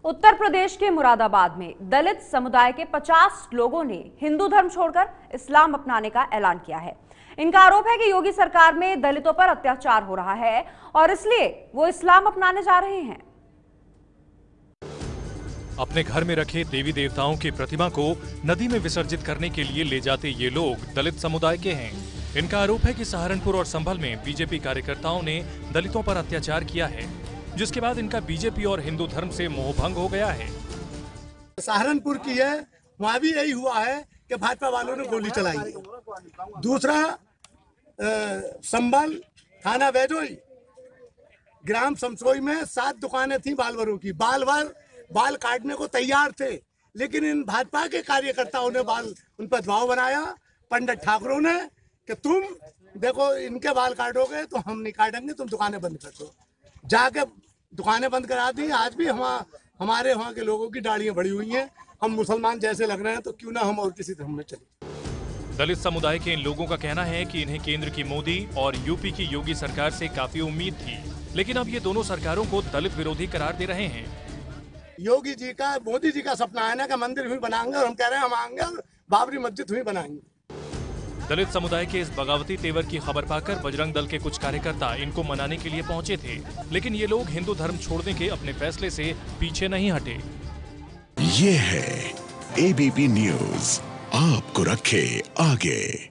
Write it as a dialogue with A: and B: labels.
A: उत्तर प्रदेश के मुरादाबाद में दलित समुदाय के 50 लोगों ने हिंदू धर्म छोड़कर इस्लाम अपनाने का ऐलान किया है। इनका आरोप है कि योगी सरकार में दलितों पर अत्याचार हो रहा है और इसलिए वो इस्लाम अपनाने जा रहे हैं।
B: अपने घर में रखे देवी देवताओं की प्रतिमा को नदी में विसर्जित करने के लिए ले जाते ये लोग दलित समुदाय के हैं। इनका आरोप है कि सहारनपुर और संभल में बीजेपी कार्यकर्ताओं ने दलितों पर अत्याचार किया है, जिसके बाद इनका बीजेपी और हिंदू धर्म से मोहभंग हो गया है।
C: सहारनपुर की है, वहाँ भी यही हुआ है कि भाजपा वालों ने गोली चलाई है। दूसरा संभल थाना वैजोई ग्राम समसोई में 7 दुकानें थी बालवरों की। बालवर बाल काटने को तैयार थे, लेकिन इन भाजपा के कार्यकर्ताओं ने उन पर दबाव बनाया। पंडित ठाकुरों ने कि तुम देखो इनके बाल काटोगे तो हम नहीं काटेंगे, तुम दुकानें बंद कर दो। जाके दुकानें बंद करा दी। आज भी हमारे वहाँ के लोगों की दाढ़ियां बढ़ी हुई हैं। हम मुसलमान जैसे लग रहे हैं तो क्यों ना हम और किसी धर्म में चले।
B: दलित समुदाय के इन लोगों का कहना है कि इन्हें केंद्र की मोदी और यूपी की योगी सरकार से काफी उम्मीद थी, लेकिन अब ये दोनों सरकारों को दलित विरोधी करार दे रहे हैं।
C: योगी जी का, मोदी जी का सपना है ना कि मंदिर भी बनाएंगे, और हम कह रहे हैं हम आएंगे और बाबरी मस्जिद भी बनाएंगे।
B: दलित समुदाय के इस बगावती तेवर की खबर पाकर बजरंग दल के कुछ कार्यकर्ता इनको मनाने के लिए पहुंचे थे, लेकिन ये लोग हिंदू धर्म छोड़ने के अपने फैसले से पीछे नहीं हटे।
D: ये है एबीपी न्यूज, आपको रखे आगे।